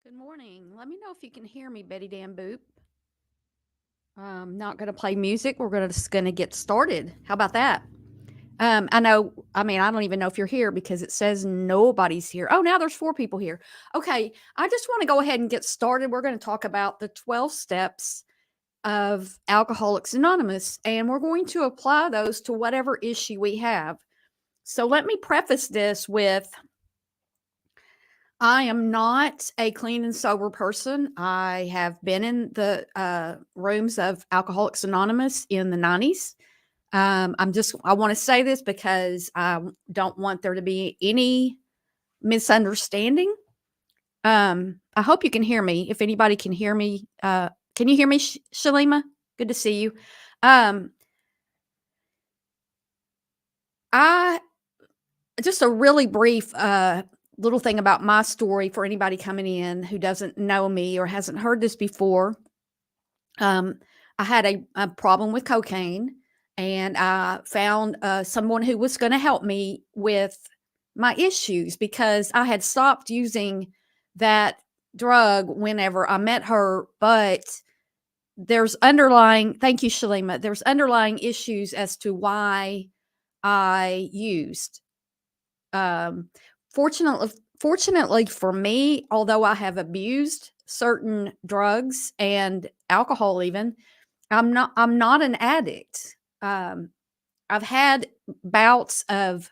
Good morning. Let me know if you can hear me, Betty Dan Boop. I'm not going to play music. Just going to get started. How about that? I know. I mean, I don't even know if you're here because it says nobody's here. Oh, now there's four people here. Okay, I just want to go ahead and get started. We're going to talk about the 12 steps of Alcoholics Anonymous, and we're going to apply those to whatever issue we have. So let me preface this with I am not a clean and sober person. I have been in the rooms of Alcoholics Anonymous in the 90s. I want to say this because I don't want there to be any misunderstanding. I hope you can hear me. If anybody can hear me, can you hear me, Shalima? Good to see you. Um, I just a really brief little thing about my story for anybody coming in who doesn't know me or hasn't heard this before. Um, I had a problem with cocaine, and I found someone who was going to help me with my issues because I had stopped using that drug whenever I met her. But there's underlying, thank you, Shalima, there's underlying issues as to why I used. Um, fortunately for me, although I have abused certain drugs and alcohol even, I'm not an addict. Um, I've had bouts of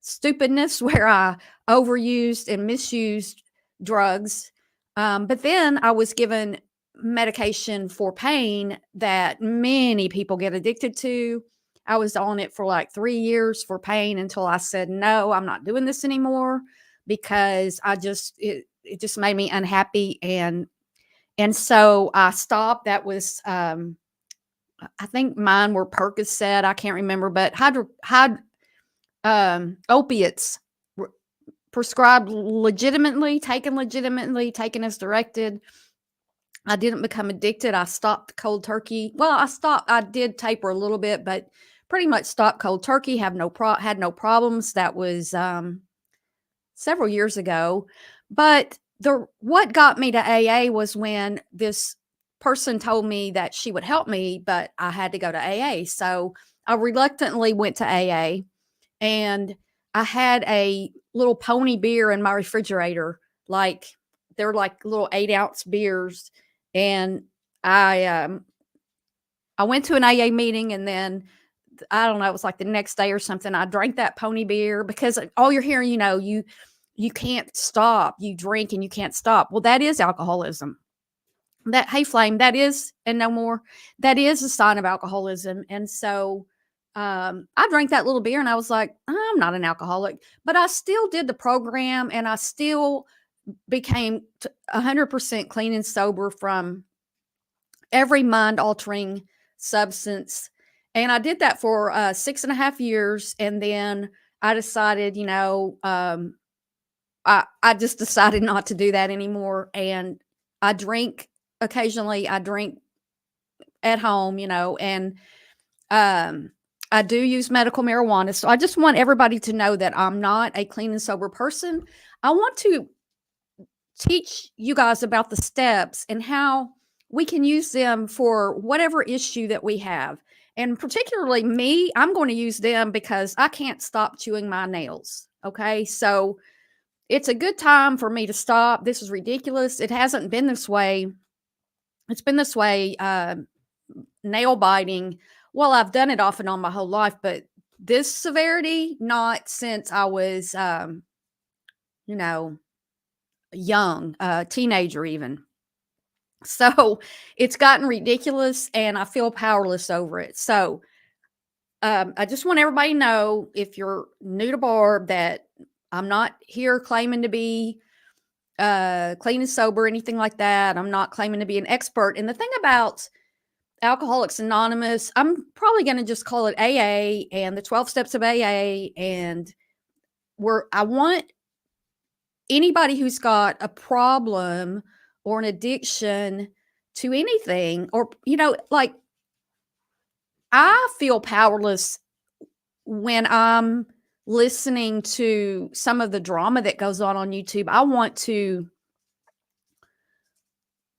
stupidness where I overused and misused drugs. But then I was given medication for pain that many people get addicted to. I was on it for like 3 years for pain until I said, no, I'm not doing this anymore because it just made me unhappy. And so I stopped. That was, I think mine were Percocet. I can't remember, but opiates prescribed legitimately, taken as directed. I didn't become addicted. I stopped cold turkey. Well, I did taper a little bit, but pretty much stopped cold turkey. Had no problems. That was several years ago. But the what got me to AA was when this person told me that she would help me, but I had to go to AA. So I reluctantly went to AA, and I had a little pony beer in my refrigerator. Like they're like little 8-ounce beers. And I went to an AA meeting, and then I don't know, it was like the next day or something. I drank that pony beer because all you're hearing, you can't stop. You drink and you can't stop. Well, that is alcoholism. That hey flame, that is, and no more. That is a sign of alcoholism. And so I drank that little beer and I was like, I'm not an alcoholic, but I still did the program and I still became 100% clean and sober from every mind altering substance. And I did that for 6.5 years. And then I decided, I just decided not to do that anymore. And I drink occasionally, I drink at home, and um, I do use medical marijuana. So I just want everybody to know that I'm not a clean and sober person. I want to teach you guys about the steps and how we can use them for whatever issue that we have. And particularly me, I'm going to use them because I can't stop chewing my nails. Okay. So it's a good time for me to stop. This is ridiculous. It hasn't been this way. It's been this way, nail biting. Well, I've done it off and on my whole life, but this severity, not since I was, you know, young, teenager even. So it's gotten ridiculous and I feel powerless over it. So I just want everybody to know, if you're new to Barb, that I'm not here claiming to be clean and sober, anything like that. I'm not claiming to be an expert. And the thing about Alcoholics Anonymous, I'm probably going to just call it AA and the 12 steps of AA. And I want anybody who's got a problem or an addiction to anything, or, like, I feel powerless when I'm listening to some of the drama that goes on YouTube. I want to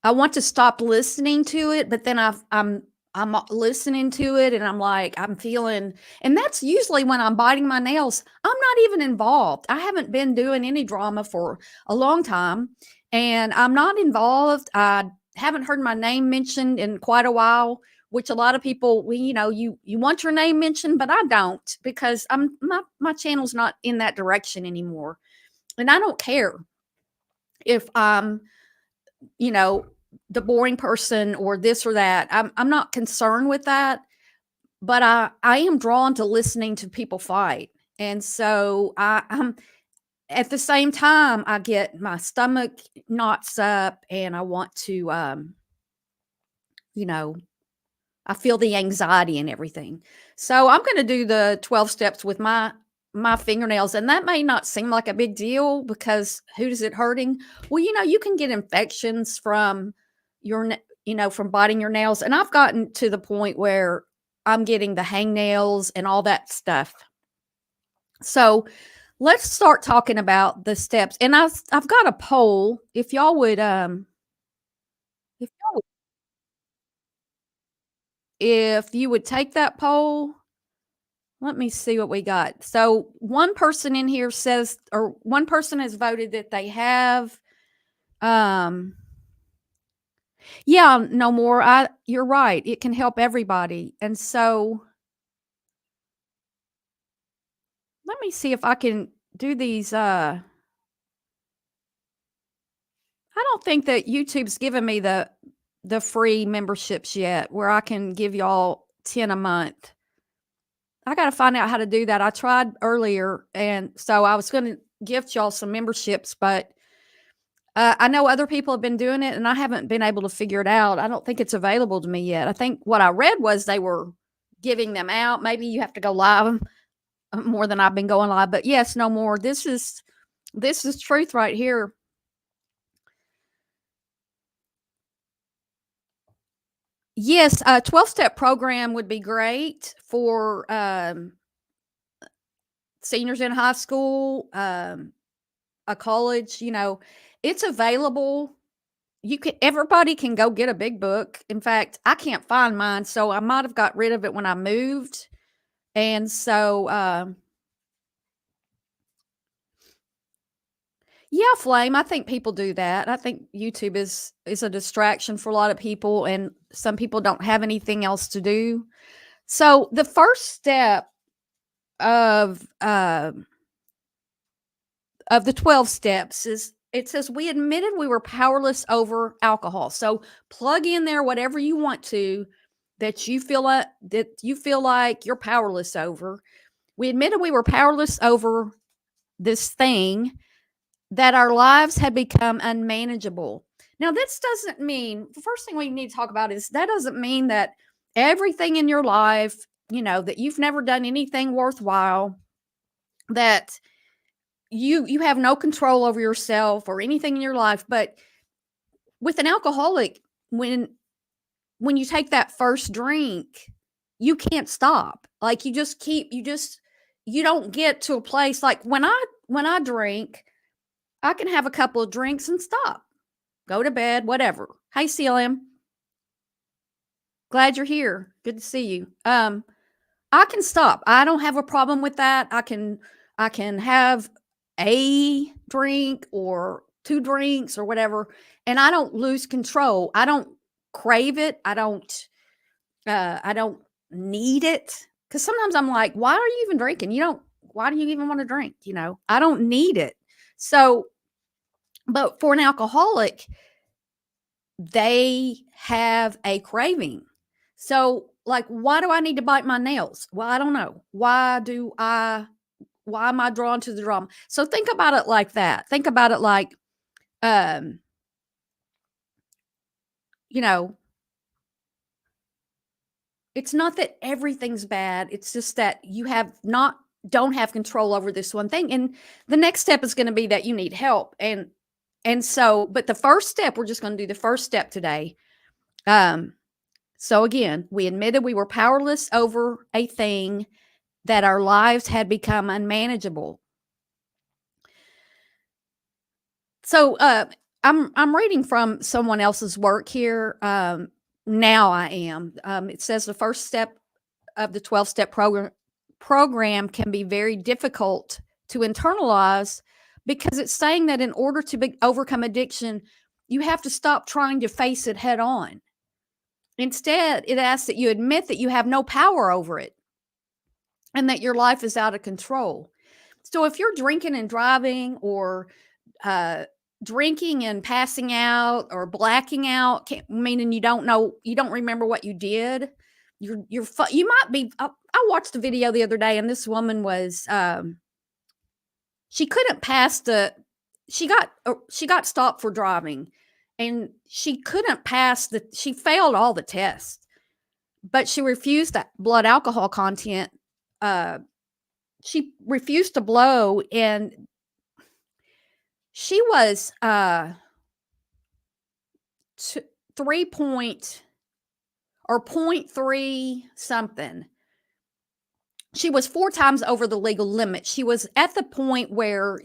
I want to stop listening to it, but then I'm listening to it and I'm like, I'm feeling, and that's usually when I'm biting my nails. I'm not even involved. I haven't been doing any drama for a long time and I'm not involved. I haven't heard my name mentioned in quite a while, which a lot of people, you want your name mentioned, but I don't because my channel's not in that direction anymore. And I don't care if I'm, you know, the boring person or this or that. I'm not concerned with that, but I am drawn to listening to people fight. And so I'm at the same time I get my stomach knots up and I want to you know, I feel the anxiety and everything. So I'm going to do the 12 steps with my fingernails, and that may not seem like a big deal because who is it hurting? Well, you can get infections from from biting your nails, and I've gotten to the point where I'm getting the hangnails and all that stuff. So let's start talking about the steps. And I've got a poll. If y'all would, if you would take that poll. Let me see what we got. So one person in here says, or one person has voted that they have. Um, yeah, no more. You're right. It can help everybody. And so let me see if I can do these. I don't think that YouTube's given me the free memberships yet, where I can give y'all 10 a month. I got to find out how to do that. I tried earlier, and so I was going to gift y'all some memberships, but I know other people have been doing it, and I haven't been able to figure it out. I don't think it's available to me yet. I think what I read was they were giving them out. Maybe you have to go live more than I've been going live. But yes, no more. This is truth right here. Yes, a 12-step program would be great for seniors in high school, a college. It's available. Everybody can go get a big book. In fact, I can't find mine, so I might have got rid of it when I moved. And so yeah, Flame, I think people do that. I think YouTube is a distraction for a lot of people, and some people don't have anything else to do. So the first step of of the 12 steps is, it says we admitted we were powerless over alcohol. So plug in there whatever you want to, that you feel like you're powerless over. We admitted we were powerless over this thing, that our lives had become unmanageable. Now, this doesn't mean, the first thing we need to talk about is, that doesn't mean that everything in your life, that you've never done anything worthwhile, that you have no control over yourself or anything in your life. But with an alcoholic, when you take that first drink, you can't stop. Like, you don't get to a place like, when I drink, I can have a couple of drinks and stop, go to bed, whatever. Hey, CLM, glad you're here. Good to see you. I can stop. I don't have a problem with that. I can have a drink or two drinks or whatever, and I don't lose control. I don't crave it. I don't need it, because sometimes I'm like, why are you even drinking? Why do you even want to drink? I don't need it. So, but for an alcoholic, they have a craving. So, like, why do I need to bite my nails? Well, I don't know. Why am I drawn to the drama? So think about it like that. Think about it like, um, you know, it's not that everything's bad. It's just that you don't have control over this one thing. And the next step is going to be that you need help. And so, but the first step, we're just going to do the first step today. So again, we admitted we were powerless over a thing, that our lives had become unmanageable. So I'm reading from someone else's work here. Now I am. It says the first step of the 12-step program can be very difficult to internalize because it's saying that in order to overcome addiction, you have to stop trying to face it head on. Instead, it asks that you admit that you have no power over it and that your life is out of control. So if you're drinking and driving, or uh, drinking and passing out, or blacking out, meaning you don't remember what you did, you might be. I watched a video the other day, and this woman was she couldn't pass the she got stopped for driving, and she couldn't pass she failed all the tests, but she refused that blood alcohol content. She refused to blow, and she was 3 point or 0.3 something. She was 4 times over the legal limit. She was at the point where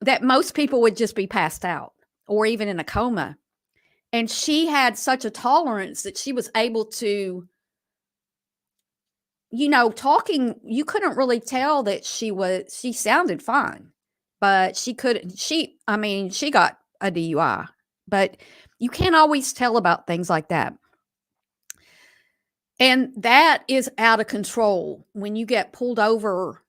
that most people would just be passed out or even in a coma. And she had such a tolerance that she was able to, talking, you couldn't really tell that she sounded fine, but she got a DUI, but you can't always tell about things like that. And that is out of control when you get pulled over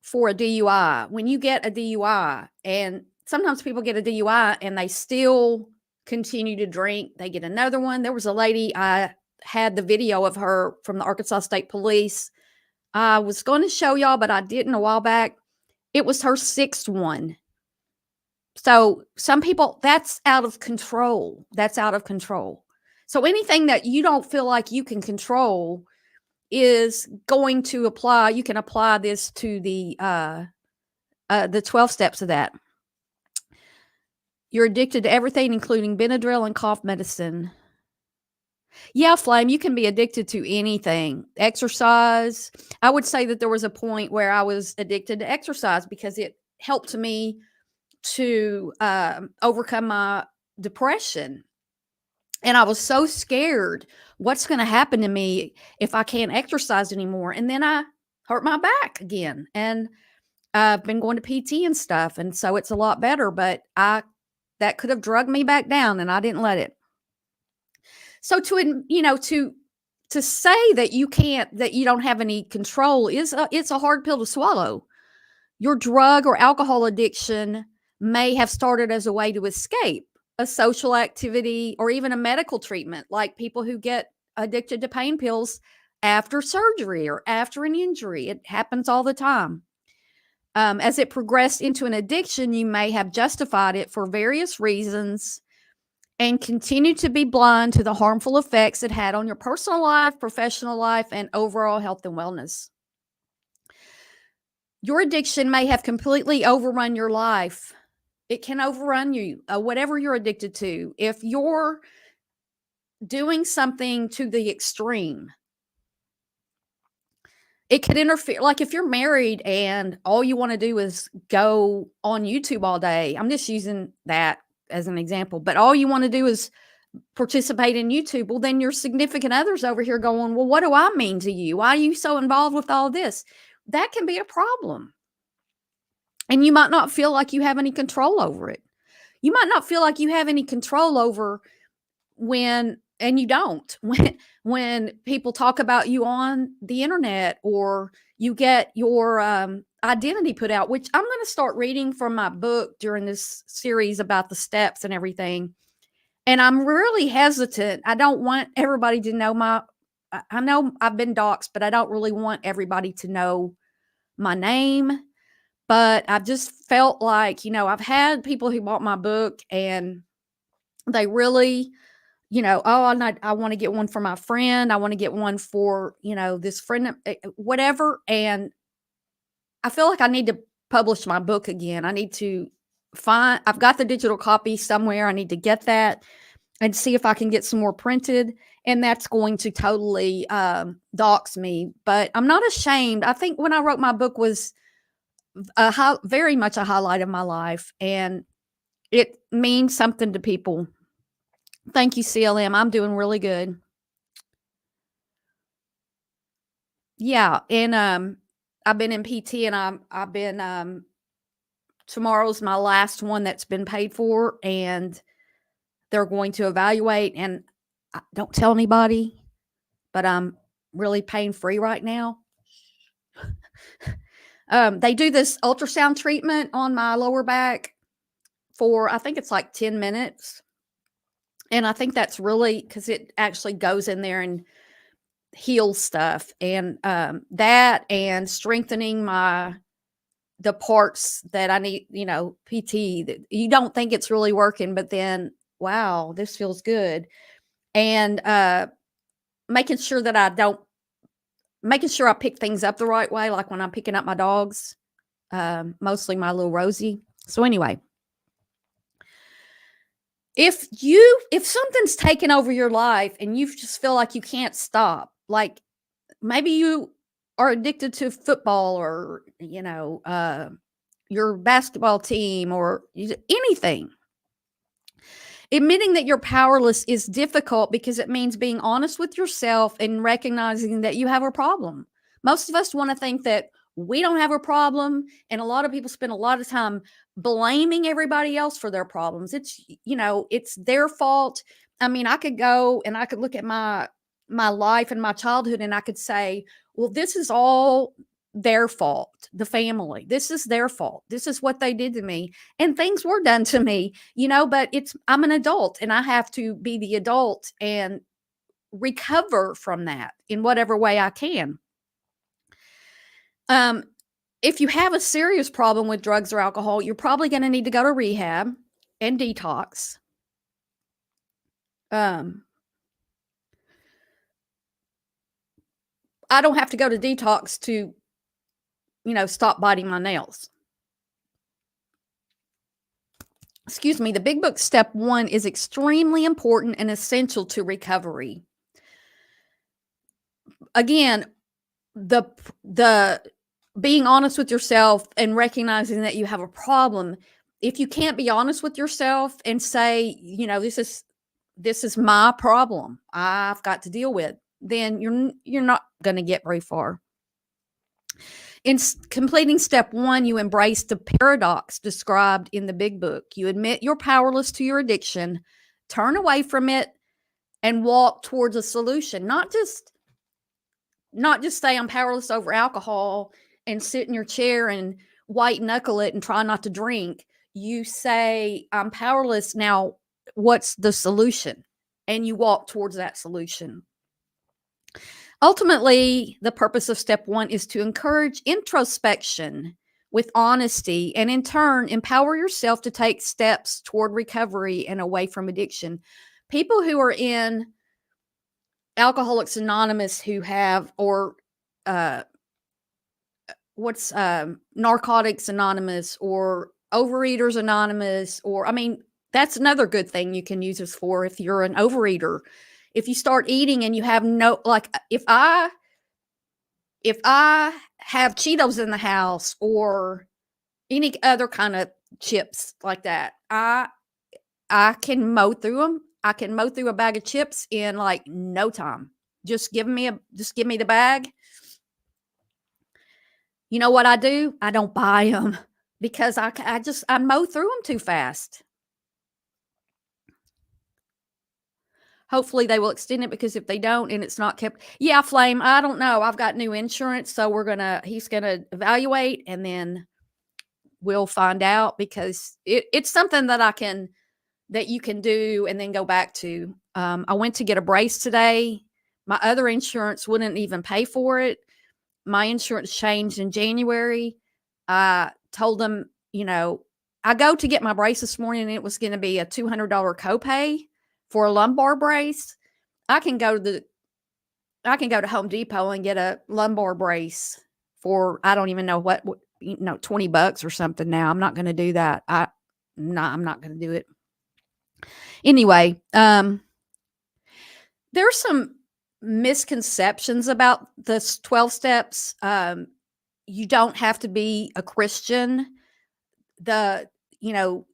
for a DUI. When you get a DUI, and sometimes people get a DUI and they still continue to drink, they get another one. There was a lady, I had the video of her from the Arkansas State Police. I was going to show y'all, but I didn't a while back. It was her 6th one. So some people, that's out of control. That's out of control. So anything that you don't feel like you can control is going to apply. You can apply this to the 12 steps of that. You're addicted to everything, including Benadryl and cough medicine. Yeah, Flame, you can be addicted to anything. Exercise. I would say that there was a point where I was addicted to exercise because it helped me to overcome my depression. And I was so scared, what's going to happen to me if I can't exercise anymore? And then I hurt my back again. And I've been going to PT and stuff. And so it's a lot better, but that could have drugged me back down, and I didn't let it. So to say that you don't have any control it's a hard pill to swallow. Your drug or alcohol addiction may have started as a way to escape a social activity or even a medical treatment, like people who get addicted to pain pills after surgery or after an injury. It happens all the time. As it progressed into an addiction, you may have justified it for various reasons and continue to be blind to the harmful effects it had on your personal life, professional life, and overall health and wellness. Your addiction may have completely overrun your life. It can overrun you, whatever you're addicted to. If you're doing something to the extreme, it could interfere. Like if you're married and all you want to do is go on YouTube all day. I'm just using that as an example, but all you want to do is participate in YouTube. Well, then your significant other's over here going, well, what do I mean to you? Why are you so involved with all this? That can be a problem. And you might not feel like you have any control over it. You might not feel like you have any control over and you don't, when people talk about you on the internet, or you get your identity put out, which I'm going to start reading from my book during this series about the steps and everything. And I'm really hesitant. I don't want everybody to know I know I've been doxxed, but I don't really want everybody to know my name. But I've just felt like, I've had people who bought my book and they really, I want to get one for my friend. I want to get one for, this friend, whatever. And I feel like I need to publish my book again. I need to I've got the digital copy somewhere. I need to get that and see if I can get some more printed. And that's going to totally dox me. But I'm not ashamed. I think when I wrote my book was very much a highlight of my life, and it means something to people. Thank you, CLM. I'm doing really good. Yeah, and I've been in PT, and I've been tomorrow's my last one that's been paid for, and they're going to evaluate. And don't tell anybody, but I'm really pain free right now. They do this ultrasound treatment on my lower back for, I think it's like 10 minutes. And I think that's really because it actually goes in there and heals stuff. And that and strengthening the parts that I need, PT, that you don't think it's really working, but then, wow, this feels good. And making sure that making sure I pick things up the right way, like when I'm picking up my dogs, mostly my little Rosie. So anyway, if something's taken over your life and you just feel like you can't stop, like maybe you are addicted to football, or your basketball team, or anything. Admitting that you're powerless is difficult because it means being honest with yourself and recognizing that you have a problem. Most of us want to think that we don't have a problem, and a lot of people spend a lot of time blaming everybody else for their problems. It's their fault. I mean, I could go and I could look at my life and my childhood, and I could say, well, this is all their fault. The family, this is their fault. This is what they did to me, and things were done to me, but I'm an adult, and I have to be the adult and recover from that in whatever way I can. If you have a serious problem with drugs or alcohol, you're probably going to need to go to rehab and detox. I don't have to go to detox to, stop biting my nails. Excuse me. The Big Book Step 1 is extremely important and essential to recovery. Again, the being honest with yourself and recognizing that you have a problem. If you can't be honest with yourself and say, this is my problem, I've got to deal with, then you're not going to get very far. In completing step 1, you embrace the paradox described in the Big Book. You admit you're powerless to your addiction, turn away from it, and walk towards a solution. Not just say I'm powerless over alcohol and sit in your chair and white knuckle it and try not to drink. You say, I'm powerless. Now, what's the solution? And you walk towards that solution. Ultimately, the purpose of step 1 is to encourage introspection with honesty, and in turn, empower yourself to take steps toward recovery and away from addiction. People who are in Alcoholics Anonymous who have, or Narcotics Anonymous, or Overeaters Anonymous, or, that's another good thing you can use this for if you're an overeater. If you start eating and you have if I have Cheetos in the house or any other kind of chips like that, I can mow through them. I can mow through a bag of chips in like no time. Just give me the bag. You know what I do? I don't buy them because I mow through them too fast. Hopefully they will extend it, because if they don't and it's not kept, yeah, Flame, I don't know. I've got new insurance, so he's gonna evaluate, and then we'll find out, because it's something that you can do and then go back to. I went to get a brace today. My other insurance wouldn't even pay for it. My insurance changed in January. I told them, I go to get my brace this morning, and it was going to be a $200 copay for a lumbar brace. I can go to Home Depot and get a lumbar brace for, I don't even know what, $20 or something now. I'm not going to do that. I'm not going to do it. Anyway, there's some misconceptions about the 12 steps. You don't have to be a Christian. The you know,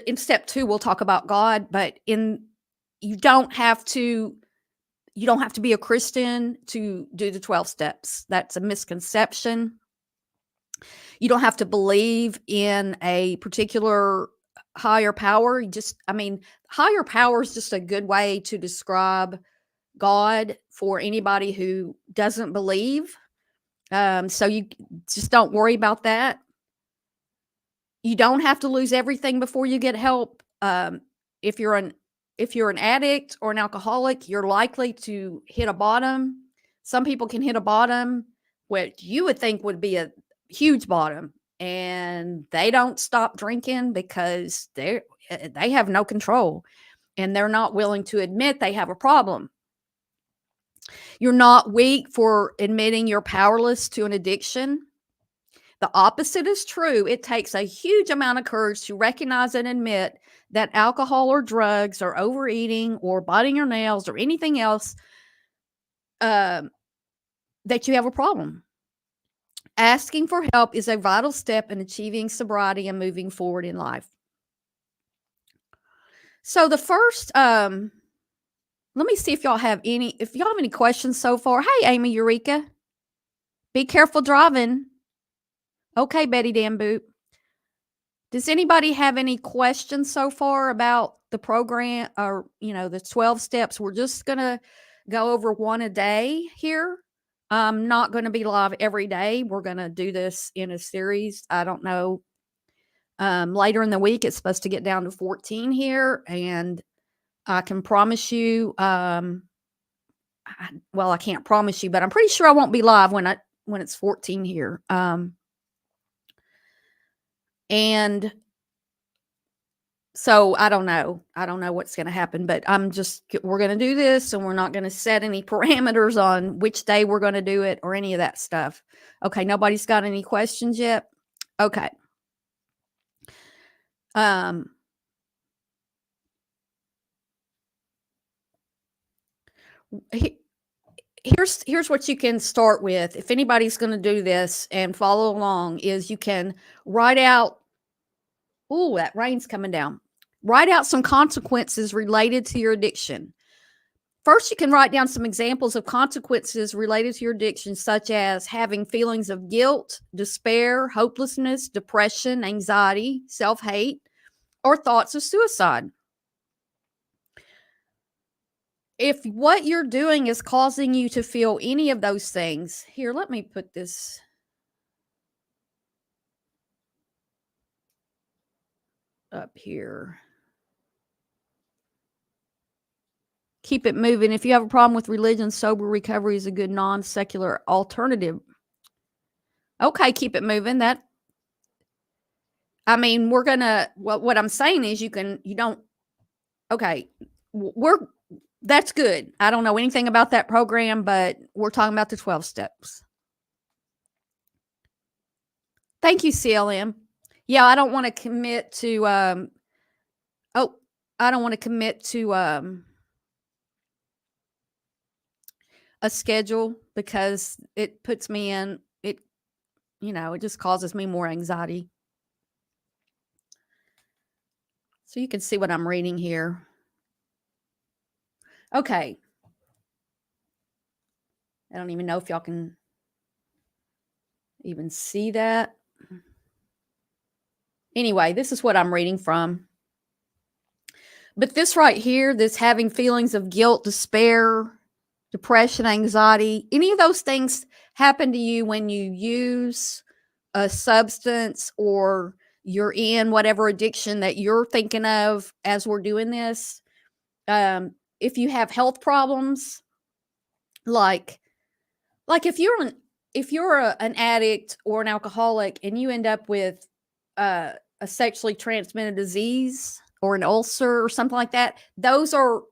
in step 2 we'll talk about God, but in you don't have to you don't have to be a Christian to do the 12 steps. That's a misconception. You don't have to believe in a particular higher power. Higher power is just a good way to describe God for anybody who doesn't believe. So you just don't worry about that. You don't have to lose everything before you get help. If you're an if you're an addict or an alcoholic, you're likely to hit a bottom. Some people can hit a bottom, which you would think would be a huge bottom, and they don't stop drinking because they have no control and they're not willing to admit they have a problem. You're not weak for admitting you're powerless to an addiction. The opposite is true. It takes a huge amount of courage to recognize and admit that alcohol or drugs or overeating or biting your nails or anything else that you have a problem. Asking for help is a vital step in achieving sobriety and moving forward in life. So the first, let me see if y'all have any questions so far. Hey, Amy Eureka. Be careful driving. Okay, Betty Damboot. Does anybody have any questions so far about the program or, the 12 steps? We're just going to go over one a day here. I'm not going to be live every day. We're going to do this in a series. I don't know. Later in the week, it's supposed to get down to 14 here. And I can promise you, I can't promise you, but I'm pretty sure I won't be live when it's 14 here. And so I don't know. I don't know what's going to happen, but we're going to do this and we're not going to set any parameters on which day we're going to do it or any of that stuff. Okay. Nobody's got any questions yet. Okay. Here's what you can start with. If anybody's going to do this and follow along, is you can write out, oh, that rain's coming down. Write out some consequences related to your addiction. First, you can write down some examples of consequences related to your addiction, such as having feelings of guilt, despair, hopelessness, depression, anxiety, self-hate, or thoughts of suicide. If what you're doing is causing you to feel any of those things, here, let me put this up here. Keep it moving. If you have a problem with religion, sober recovery is a good non-secular alternative. Okay, keep it moving. We're gonna. What I'm saying is, Okay, that's good. I don't know anything about that program, but we're talking about the 12 steps. Thank you, CLM. Yeah, I don't want to commit to. I don't want to commit to a schedule because it puts me in it. It just causes me more anxiety. So you can see what I'm reading here. Okay. I don't even know if y'all can even see that. Anyway, this is what I'm reading from. But this right here, this having feelings of guilt, despair, depression, anxiety, any of those things happen to you when you use a substance or you're in whatever addiction that you're thinking of as we're doing this. If you have health problems, like if you're an addict or an alcoholic and you end up with a sexually transmitted disease or an ulcer or something like that, those are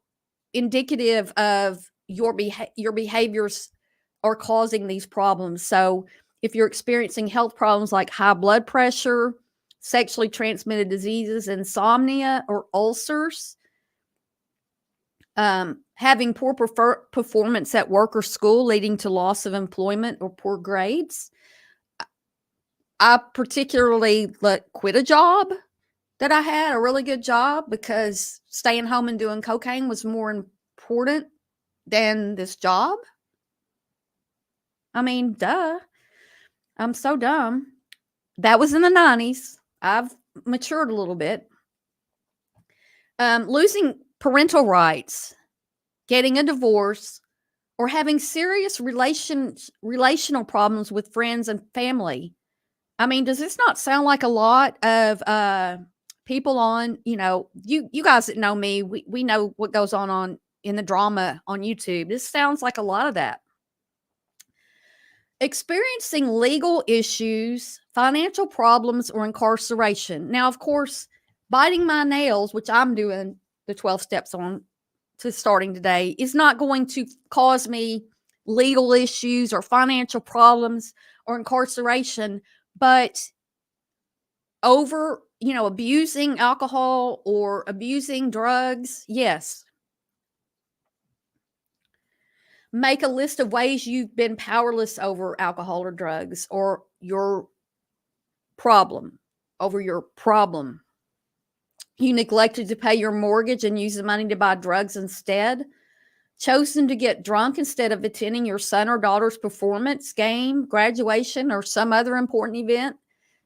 indicative of your behaviors are causing these problems. So if you're experiencing health problems like high blood pressure, sexually transmitted diseases, insomnia, or ulcers, having poor performance at work or school leading to loss of employment or poor grades, I particularly quit a job that I had, a really good job, because staying home and doing cocaine was more important than this job. I mean, duh. I'm so dumb. That was in the 90s. I've matured a little bit. Losing parental rights, getting a divorce, or having serious relational problems with friends and family. I mean, does this not sound like a lot of people on, you guys that know me, we know what goes on in the drama on YouTube. This sounds like a lot of that. Experiencing legal issues, financial problems, or incarceration. Now, of course, biting my nails, which I'm doing the 12 steps on to starting today, is not going to cause me legal issues or financial problems or incarceration, but abusing alcohol or abusing drugs, yes. Make a list of ways you've been powerless over alcohol or drugs, or your problem, over your problem. You neglected to pay your mortgage and use the money to buy drugs instead. Chosen to get drunk instead of attending your son or daughter's performance, game, graduation, or some other important event.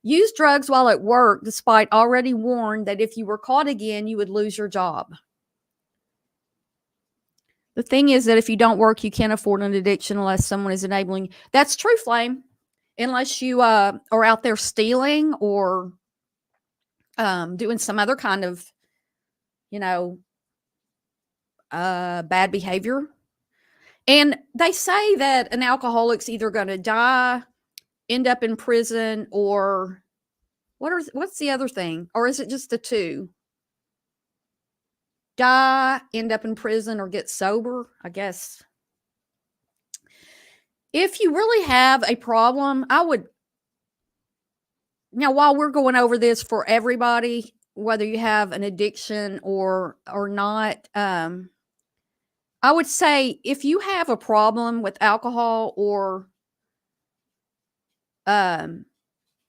Use drugs while at work, despite already warned that if you were caught again, you would lose your job. The thing is that if you don't work, you can't afford an addiction unless someone is enabling. That's true, Flame. Unless you are out there stealing or doing some other kind of, bad behavior. And they say that an alcoholic's either going to die, end up in prison, or what's the other thing? Or is it just the two? Die, end up in prison, or get sober, I guess. If you really have a problem, now while we're going over this for everybody, whether you have an addiction or not, I would say if you have a problem with alcohol or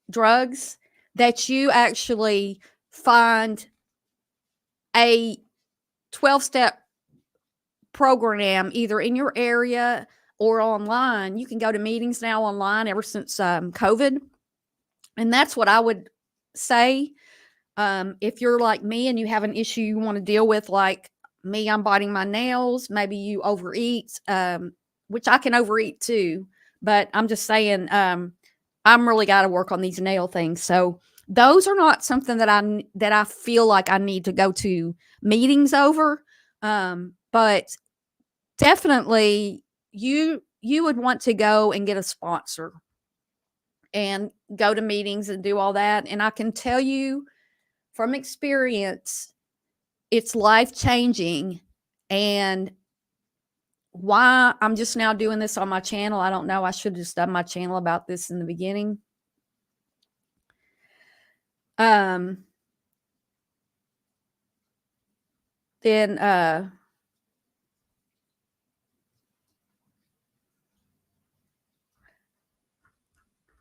drugs, that you actually find a 12-step program either in your area or online. You can go to meetings now online ever since COVID. And that's what I would say. If you're like me and you have an issue you want to deal with, like me, I'm biting my nails. Maybe you overeat, which I can overeat too. But I'm just saying, I'm really got to work on these nail things. So those are not something that I feel like I need to go to meetings over. But definitely you would want to go and get a sponsor and go to meetings and do all that. And I can tell you from experience, it's life-changing. And why I'm just now doing this on my channel, I don't know. I should have just done my channel about this in the beginning.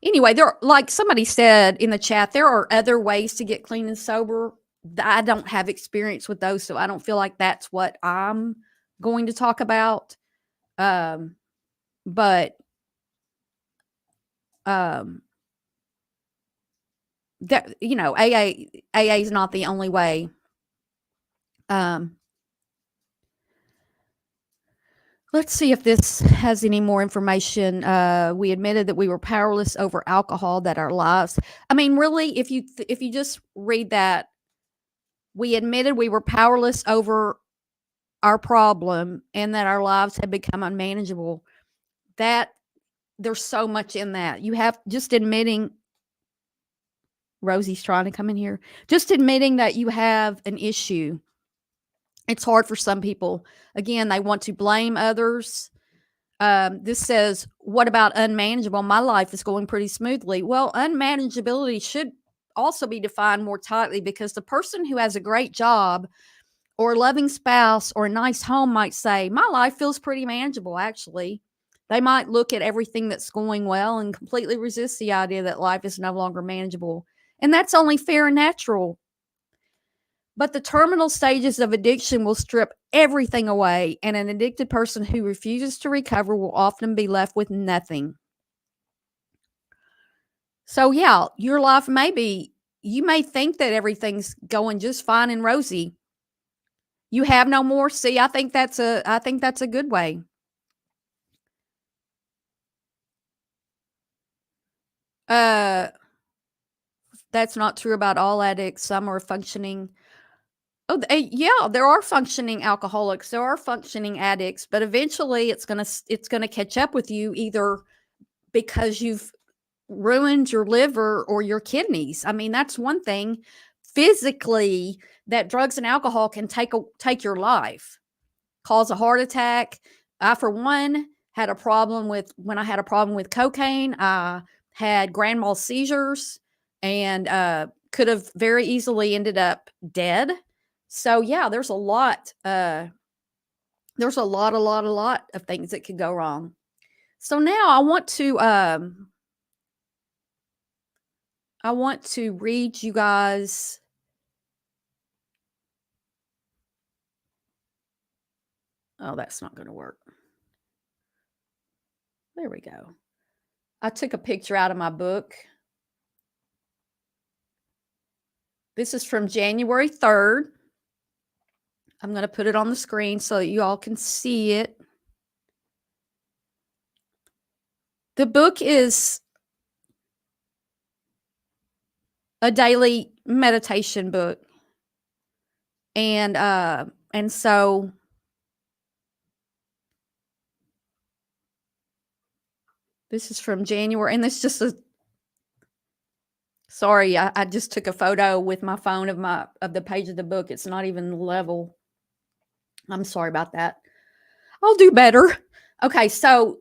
Anyway, like somebody said in the chat, there are other ways to get clean and sober. I don't have experience with those, so I don't feel like that's what I'm going to talk about. But that, AA is not the only way. Let's see if this has any more information. We admitted that we were powerless over alcohol, that our lives. I mean, really, if you just read that, we admitted we were powerless over our problem and that our lives had become unmanageable. That there's so much in that. You have just admitting. Rosie's trying to come in here. Just admitting that you have an issue. It's hard for some people. Again, they want to blame others. This says, what about unmanageable? My life is going pretty smoothly. Well, unmanageability should also be defined more tightly, because the person who has a great job or a loving spouse or a nice home might say, my life feels pretty manageable, actually. They might look at everything that's going well and completely resist the idea that life is no longer manageable. And that's only fair and natural. But the terminal stages of addiction will strip everything away, and an addicted person who refuses to recover will often be left with nothing. So, yeah, your life you may think that everything's going just fine and rosy. You have no more. See, I think that's a good way. Uh, that's not true about all addicts. Some are functioning. Oh, yeah, there are functioning alcoholics. There are functioning addicts, but eventually it's gonna catch up with you, either because you've ruined your liver or your kidneys. I mean, that's one thing physically that drugs and alcohol can take your life, cause a heart attack. I, for one, had a problem with when I had a problem with cocaine. I had grand mal seizures and could have very easily ended up dead. So yeah, there's a lot. There's a lot of things that could go wrong. So now I want to read you guys. Oh, that's not going to work. There we go. I took a picture out of my book. This is from January 3rd. I'm going to put it on the screen so that you all can see it. The book is a daily meditation book. And so this is from January, and this is just sorry, I just took a photo with my phone of the page of the book. It's not even level. I'm sorry about that. I'll do better. Okay, so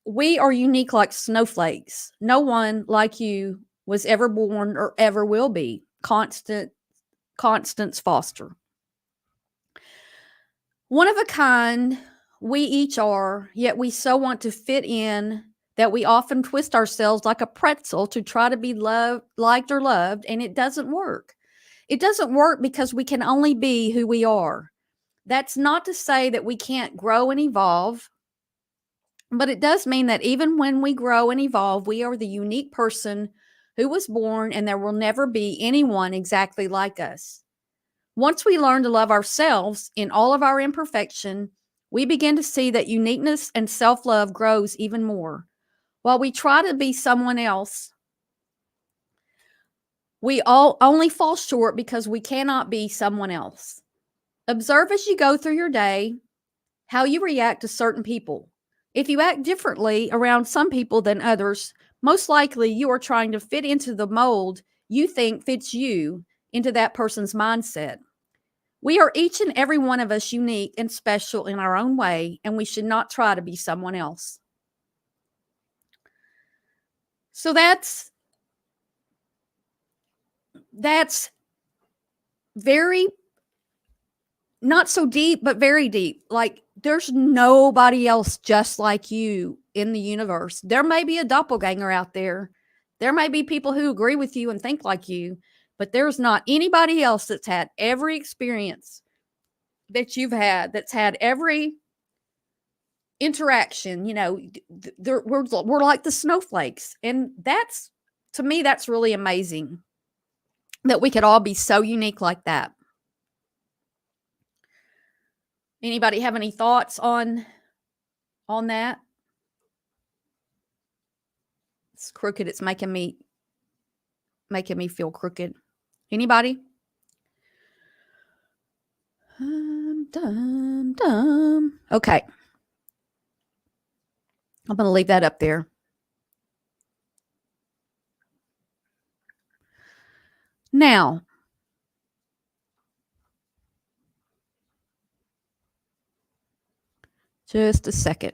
we are unique like snowflakes. No one like you was ever born or ever will be. Constance Foster. One of a kind, we each are, yet we so want to fit in that we often twist ourselves like a pretzel to try to be liked or loved, and it doesn't work. It doesn't work because we can only be who we are. That's not to say that we can't grow and evolve, but it does mean that even when we grow and evolve, we are the unique person who was born, and there will never be anyone exactly like us. Once we learn to love ourselves in all of our imperfection, we begin to see that uniqueness and self-love grows even more. While we try to be someone else, we all only fall short because we cannot be someone else. Observe as you go through your day how you react to certain people. If you act differently around some people than others, most likely you are trying to fit into the mold you think fits you into that person's mindset. We are each and every one of us unique and special in our own way, and we should not try to be someone else. So that's very not so deep, but very deep. Like, there's nobody else just like you in the universe. There may be a doppelganger out there. There may be people who agree with you and think like you, but there's not anybody else that's had every experience that you've had, that's had every interaction. We're like the snowflakes. And that's, to me, that's really amazing that we could all be so unique like that. Anybody have any thoughts on that? It's crooked. It's making me feel crooked. Anybody? Okay. I'm going to leave that up there. Now, just a second.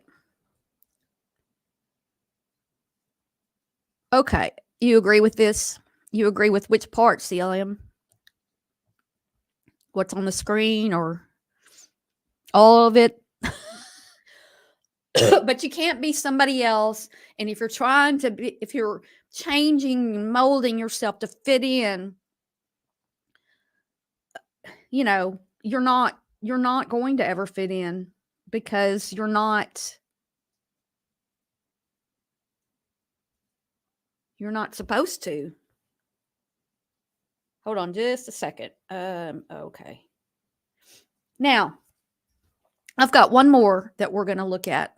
Okay. You agree with this? You agree with which part, CLM? What's on the screen or all of it? But you can't be somebody else. And if you're trying to be, if you're changing and molding yourself to fit in, you know, you're not going to ever fit in because you're not supposed to. Hold on just a second. Okay. Now, I've got one more that we're going to look at.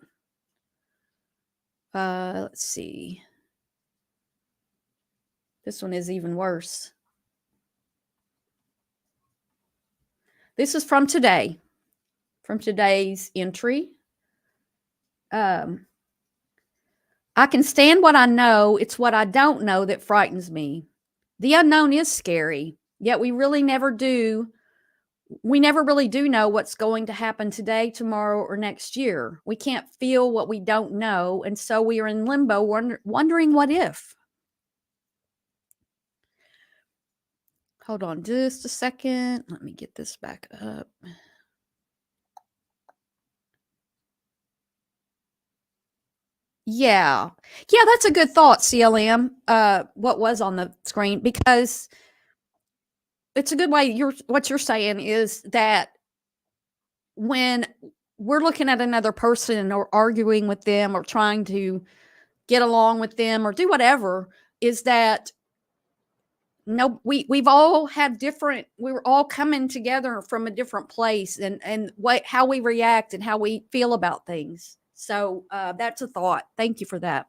Let's see. This one is even worse. This is from today, from today's entry. I can stand what I know. It's what I don't know that frightens me. The unknown is scary, yet we never really do know what's going to happen today, tomorrow, or next year. We can't feel what we don't know, and so we are in limbo wondering what if. Hold on just a second. Let me get this back up. Yeah. Yeah, that's a good thought, CLM. What was on the screen, because it's a good way. What you're saying is that when we're looking at another person or arguing with them or trying to get along with them or do whatever, is that no, we've all had different, we were all coming together from a different place, and what, how we react and how we feel about things. So that's a thought. Thank you for that.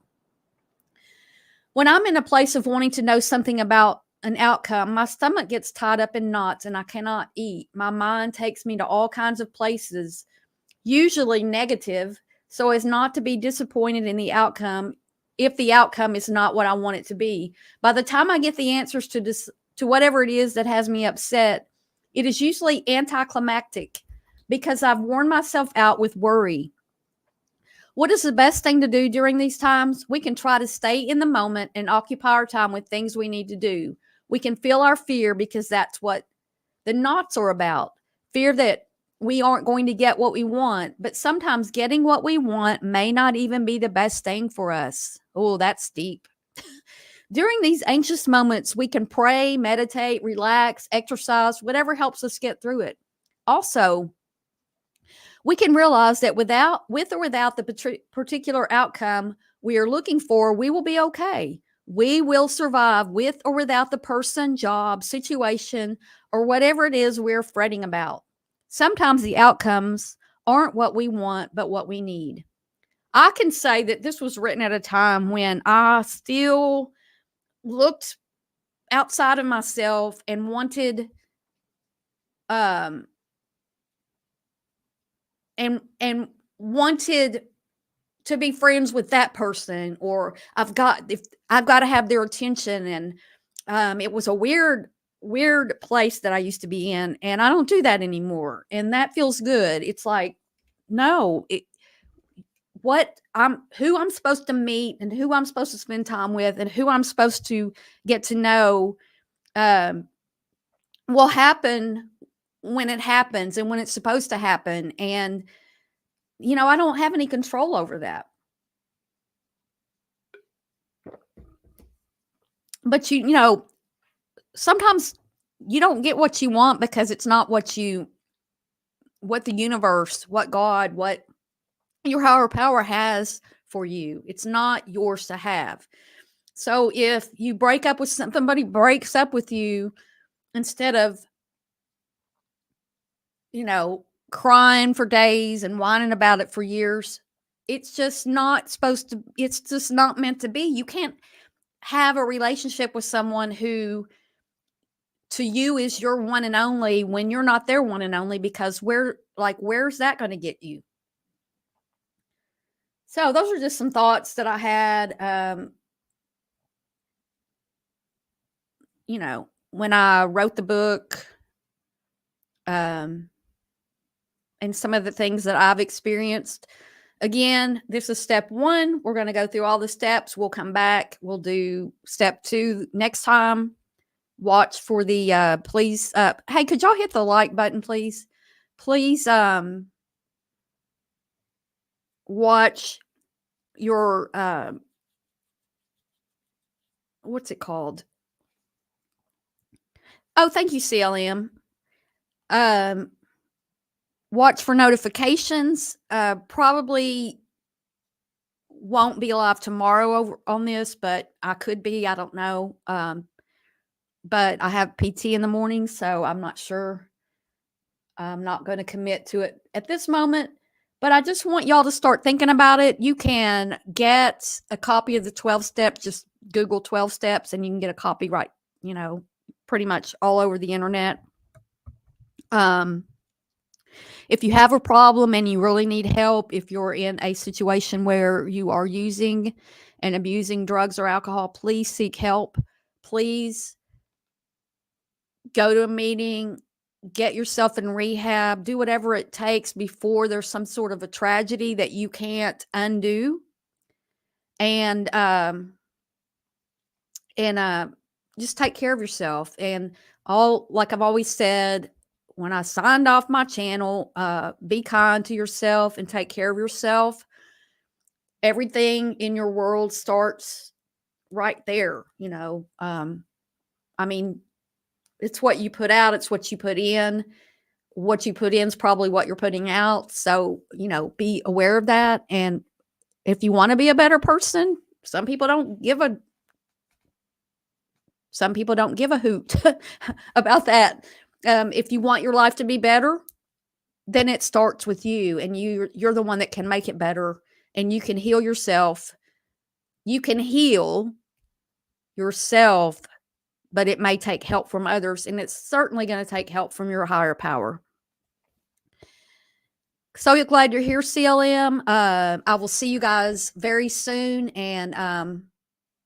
When I'm in a place of wanting to know something about an outcome, my stomach gets tied up in knots and I cannot eat. My mind takes me to all kinds of places, usually negative, so as not to be disappointed in the outcome if the outcome is not what I want it to be. By the time I get the answers to whatever it is that has me upset, it is usually anticlimactic because I've worn myself out with worry. What is the best thing to do during these times? We can try to stay in the moment and occupy our time with things we need to do. We can feel our fear because that's what the knots are about. Fear that we aren't going to get what we want, but sometimes getting what we want may not even be the best thing for us. Oh, that's deep. During these anxious moments, we can pray, meditate, relax, exercise, whatever helps us get through it. Also, we can realize that with or without the particular outcome we are looking for, we will be okay. We will survive with or without the person, job, situation, or whatever it is we're fretting about. Sometimes the outcomes aren't what we want, but what we need. I can say that this was written at a time when I still looked outside of myself and um and wanted to be friends with that person, or I've got to have their attention. And it was a weird place that I used to be in, and I don't do that anymore, and that feels good. It's like, no, what I'm who I'm supposed to meet and who I'm supposed to spend time with and who I'm supposed to get to know um, will happen when it happens and when it's supposed to happen. And I don't have any control over that. But sometimes you don't get what you want because it's not what the universe, what God, what your higher power has for you. It's not yours to have. So if you break up with somebody breaks up with you, instead of crying for days and whining about it for years, it's just not meant to be. You can't have a relationship with someone who to you is your one and only when you're not their one and only, because where's that going to get you? So those are just some thoughts that I had. When I wrote the book, um, and some of the things that I've experienced. Again, this is step 1. We're going to go through all the steps. We'll come back. We'll do step 2 next time. Watch for the please. Hey, could y'all hit the like button, please? Please watch your, what's it called? Oh, thank you, CLM. Um, watch for notifications. Probably won't be live tomorrow over on this, but I could be. I don't know. But I have PT in the morning, so I'm not sure. I'm not going to commit to it at this moment, but I just want y'all to start thinking about it. You can get a copy of the 12 steps, just Google 12 steps, and you can get a copy right, pretty much all over the internet. If you have a problem and you really need help, if you're in a situation where you are using and abusing drugs or alcohol, please seek help. Please go to a meeting, get yourself in rehab, do whatever it takes before there's some sort of a tragedy that you can't undo. And just take care of yourself. And like I've always said, when I signed off my channel, be kind to yourself and take care of yourself. Everything in your world starts right there. I mean, it's what you put out, it's what you put in. What you put in is probably what you're putting out. So, be aware of that. And if you want to be a better person, some people don't give a hoot about that. If you want your life to be better, then it starts with you, and you're the one that can make it better, and you can heal yourself. You can heal yourself, but it may take help from others, and it's certainly going to take help from your higher power. So glad you're here, CLM. I will see you guys very soon, and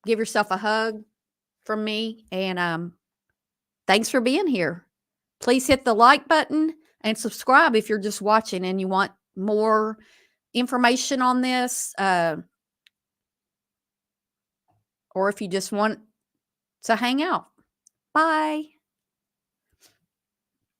give yourself a hug from me. And thanks for being here. Please hit the like button and subscribe if you're just watching and you want more information on this, or if you just want to hang out. Bye.